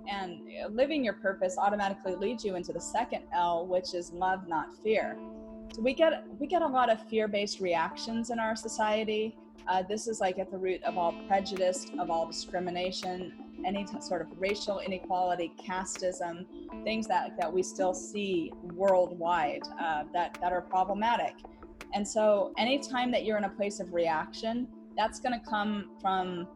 And living your purpose automatically leads you into the second L, which is love, not fear. So we get a lot of fear-based reactions in our society. This is like at the root of all prejudice, of all discrimination, any sort of racial inequality, casteism, things that we still see worldwide that are problematic. And so anytime that you're in a place of reaction, that's going to come from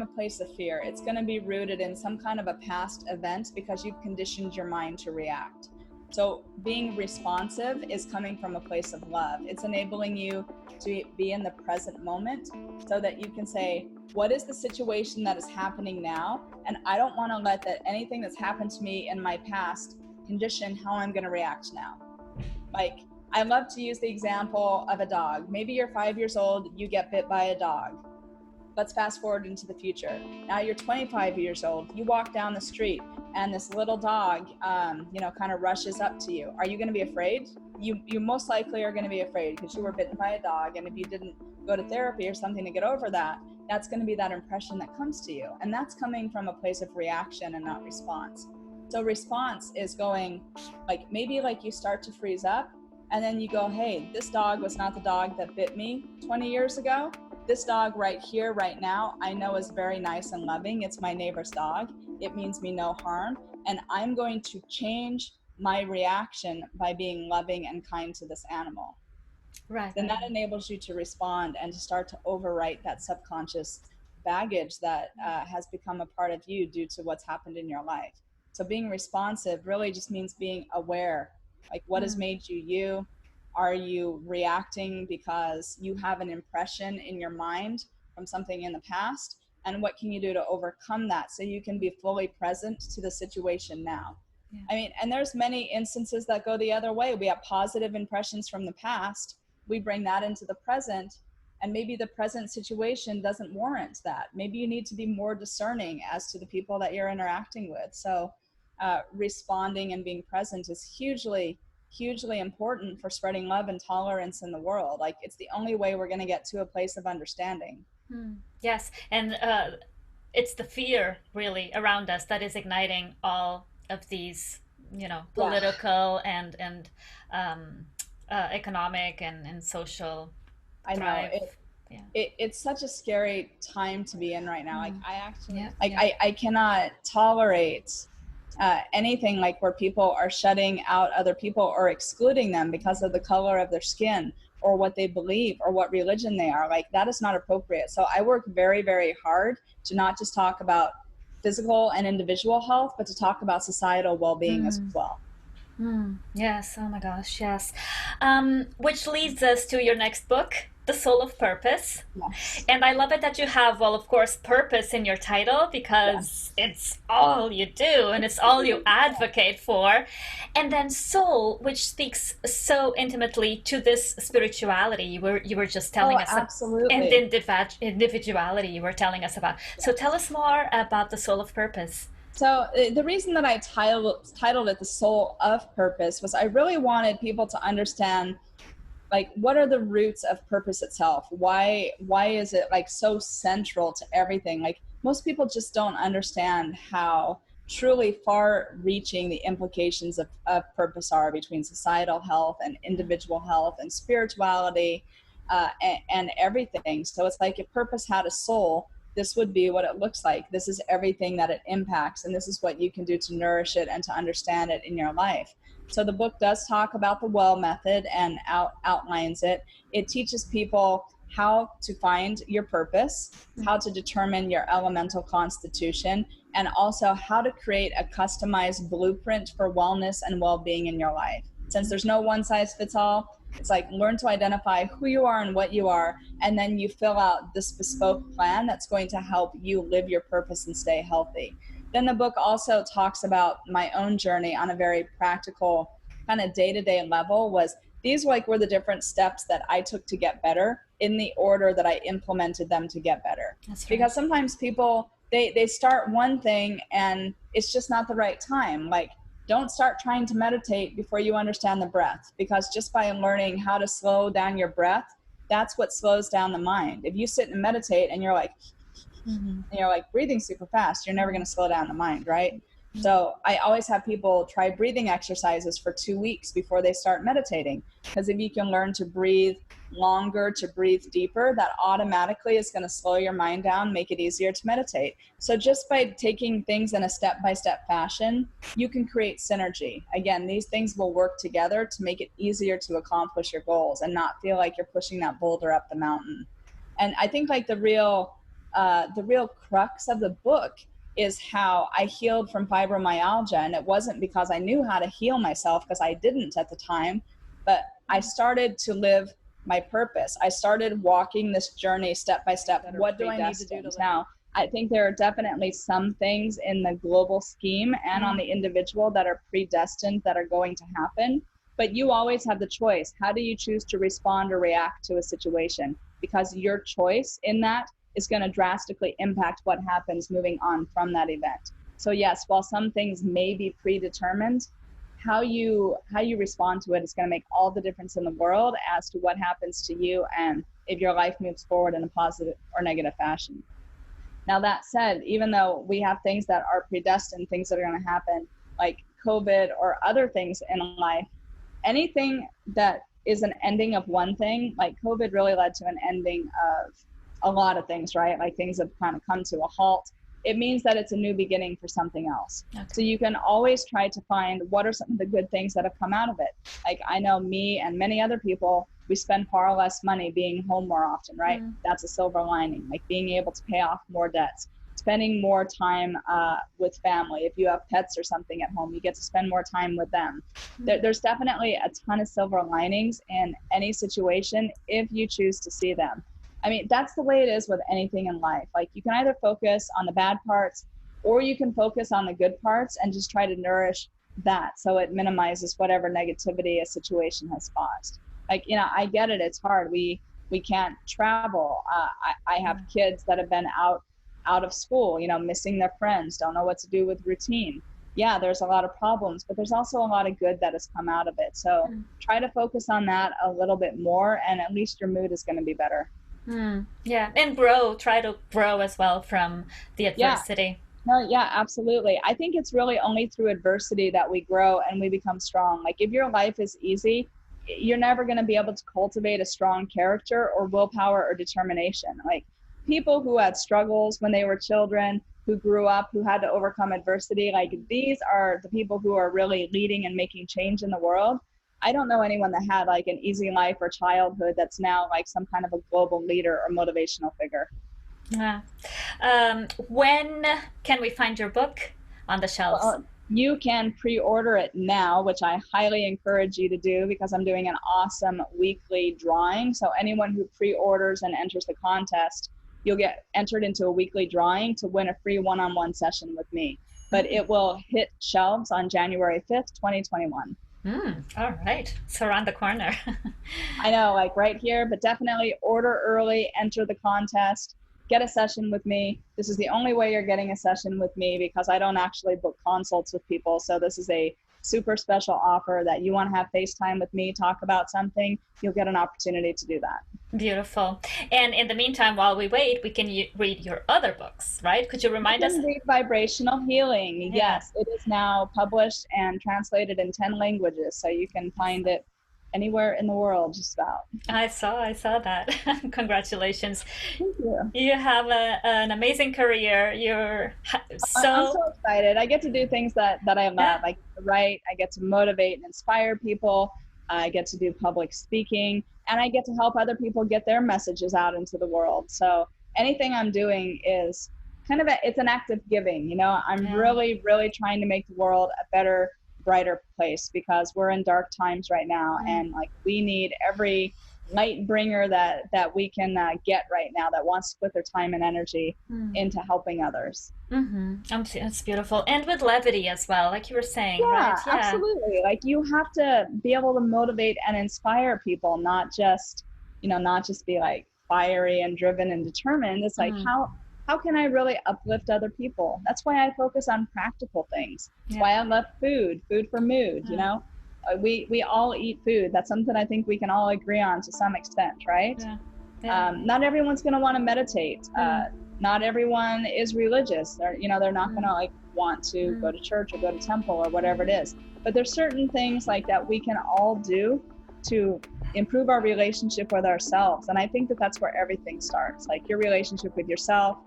a place of fear. It's going to be rooted in some kind of a past event because you've conditioned your mind to react. So being responsive is coming from a place of love. It's enabling you to be in the present moment so that you can say, what is the situation that is happening now? And I don't want to let that anything that's happened to me in my past condition how I'm going to react now. Like, I love to use the example of a dog. Maybe you're 5 years old, you get bit by a dog. Let's fast forward into the future. Now you're 25 years old, you walk down the street and this little dog, kind of rushes up to you. Are you going to be afraid? You most likely are going to be afraid because you were bitten by a dog. And if you didn't go to therapy or something to get over that, that's going to be that impression that comes to you. And that's coming from a place of reaction and not response. So response is going maybe you start to freeze up and then you go, hey, this dog was not the dog that bit me 20 years ago. This dog right here, right now, I know is very nice and loving. It's my neighbor's dog. It means me no harm. And I'm going to change my reaction by being loving and kind to this animal. Right. Then that enables you to respond and to start to overwrite that subconscious baggage that has become a part of you due to what's happened in your life. So being responsive really just means being aware, what has made you you? Are you reacting because you have an impression in your mind from something in the past? And what can you do to overcome that so you can be fully present to the situation now? Yeah. I mean, and there's many instances that go the other way. We have positive impressions from the past. We bring that into the present, and maybe the present situation doesn't warrant that. Maybe you need to be more discerning as to the people that you're interacting with. So responding and being present is hugely important for spreading love and tolerance in the world. It's the only way we're going to get to a place of understanding. Yes, and it's the fear really around us that is igniting all of these, political and economic and social. I know it's such a scary time to be in right now. I actually I cannot tolerate anything where people are shutting out other people or excluding them because of the color of their skin or what they believe or what religion they are. That is not appropriate. So I work very, very hard to not just talk about physical and individual health, but to talk about societal well-being as well. Yes. Oh my gosh. Yes. Which leads us to your next book, The Soul of Purpose. Yes. And I love it that you have, well, of course, purpose in your title because it's all you do and it's all you advocate for. And then soul, which speaks so intimately to this spirituality you were just telling us. Absolutely. And individuality you were telling us about. Yes. So tell us more about The Soul of Purpose. So the reason that I titled it The Soul of Purpose was I really wanted people to understand what are the roots of purpose itself? Why is it so central to everything? Most people just don't understand how truly far reaching the implications of purpose are between societal health and individual health and spirituality and everything. So it's if purpose had a soul, this would be what it looks like. This is everything that it impacts, and this is what you can do to nourish it and to understand it in your life. So the book does talk about the WELL method and outlines it. It teaches people how to find your purpose, how to determine your elemental constitution, and also how to create a customized blueprint for wellness and well-being in your life. Since there's no one size fits all, it's learn to identify who you are and what you are, and then you fill out this bespoke plan that's going to help you live your purpose and stay healthy. Then the book also talks about my own journey on a very practical kind of day-to-day level. These were the different steps that I took to get better in the order that I implemented them to get better. That's right. Because sometimes people, they start one thing and it's just not the right time. Don't start trying to meditate before you understand the breath, because just by learning how to slow down your breath, that's what slows down the mind. If you sit and meditate and you're Mm-hmm. And you're like breathing super fast, you're never going to slow down the mind, right? So I always have people try breathing exercises for 2 weeks before they start meditating, because if you can learn to breathe longer, to breathe deeper, that automatically is going to slow your mind down, make it easier to meditate. So just by taking things in a step-by-step fashion, you can create synergy. Again, these things will work together to make it easier to accomplish your goals and not feel like you're pushing that boulder up the mountain. And I think like the real crux of the book is how I healed from fibromyalgia. And it wasn't because I knew how to heal myself, because I didn't at the time, but I started to live my purpose. I started walking this journey step by step. What do I need to do now? I think there are definitely some things in the global scheme and on the individual that are predestined, that are going to happen. But you always have the choice. How do you choose to respond or react to a situation? Because your choice in that is going to drastically impact what happens moving on from that event. So yes, while some things may be predetermined, how you respond to it is going to make all the difference in the world as to what happens to you and if your life moves forward in a positive or negative fashion. Now that said, even though we have things that are predestined, things that are going to happen, like COVID or other things in life, anything that is an ending of one thing, like COVID really led to an ending of a lot of things, right? Like things have kind of come to a halt. It means that it's a new beginning for something else. Okay. So you can always try to find what are some of the good things that have come out of it. Like I know me and many other people, we spend far less money being home more often, right? That's a silver lining, like being able to pay off more debts, spending more time with family. If you have pets or something at home, you get to spend more time with them. There's definitely a ton of silver linings in any situation if you choose to see them. I mean, that's the way it is with anything in life. Like you can either focus on the bad parts or you can focus on the good parts and just try to nourish that so it minimizes whatever negativity a situation has caused. Like, you know, I get it. It's hard. We can't travel. I have kids that have been out of school, you know, missing their friends, don't know what to do with routine. Yeah, there's a lot of problems, but there's also a lot of good that has come out of it. So try to focus on that a little bit more, and at least your mood is going to be better. Yeah, and try to grow as well from the adversity. No, yeah, absolutely. I think it's really only through adversity that we grow and we become strong. Like if your life is easy, you're never going to be able to cultivate a strong character or willpower or determination. Like people who had struggles when they were children, who grew up, who had to overcome adversity, like these are the people who are really leading and making change in the world. I don't know anyone that had like an easy life or childhood that's now like some kind of a global leader or motivational figure. Yeah. When can we find your book on the shelves? Well, you can pre-order it now, which I highly encourage you to do because I'm doing an awesome weekly drawing. So anyone who pre-orders and enters the contest, you'll get entered into a weekly drawing to win a free one-on-one session with me. But it will hit shelves on January 5th, 2021. All right. It's around the corner. I know, like right here, but definitely order early, enter the contest, get a session with me. This is the only way you're getting a session with me because I don't actually book consults with people. So this is a super special offer that you want to have FaceTime with me, talk about something, you'll get an opportunity to do that. Beautiful. And in the meantime, while we wait, we can read your other books, right? Could you remind us? Read Vibrational Healing. Yeah. Yes, it is now published and translated in 10 languages, so you can find it anywhere in the world, just about. I saw that. Congratulations. Thank you. You have an amazing career. I'm so excited. I get to do things that I love. Yeah. I get to write, I get to motivate and inspire people. I get to do public speaking, and I get to help other people get their messages out into the world. So anything I'm doing is kind of it's an act of giving. You know, I'm really, really trying to make the world a better, brighter place because we're in dark times right now, and like we need every light bringer that we can get right now that wants to put their time and energy into helping others. That's beautiful, and with levity as well, like you were saying. Right? Yeah, absolutely. Like you have to be able to motivate and inspire people, not just be like fiery and driven and determined. It's like how can I really uplift other people? That's why I focus on practical things. That's why I love food for mood, you know? We all eat food. That's something I think we can all agree on to some extent, right? Not everyone's going to want to meditate. not everyone is religious. They're not going to like want to go to church or go to temple or whatever it is. But there's certain things like that we can all do to improve our relationship with ourselves. And I think that that's where everything starts. Like your relationship with yourself,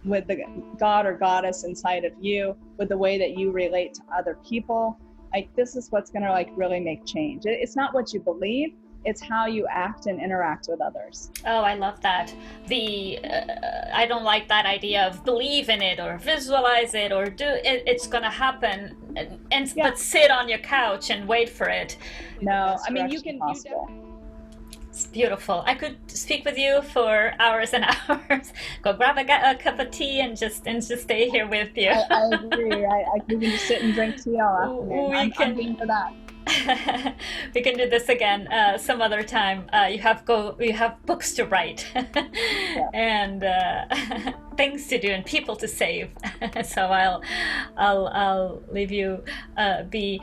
with the God or goddess inside of you, with the way that you relate to other people. Like this is what's going to like really make change. It's not what you believe, it's how you act and interact with others. Oh, I love that. I don't like that idea of believe in it or visualize it or do it. It's gonna happen, but sit on your couch and wait for it. No, I mean you can. It's beautiful. I could speak with you for hours and hours. Go grab a cup of tea and just stay here with you. I agree. We can just sit and drink tea all afternoon. I'm game for that. We can do this again some other time. You have books to write and things to do and people to save. So I'll leave you be.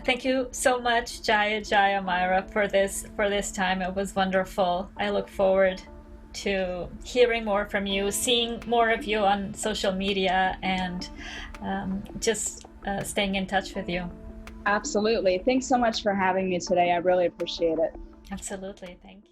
Thank you so much, Jaya Jaya Myra, for this time. It was wonderful. I look forward to hearing more from you, seeing more of you on social media, and just staying in touch with you. Absolutely. Thanks so much for having me today. I really appreciate it. Absolutely. Thank you.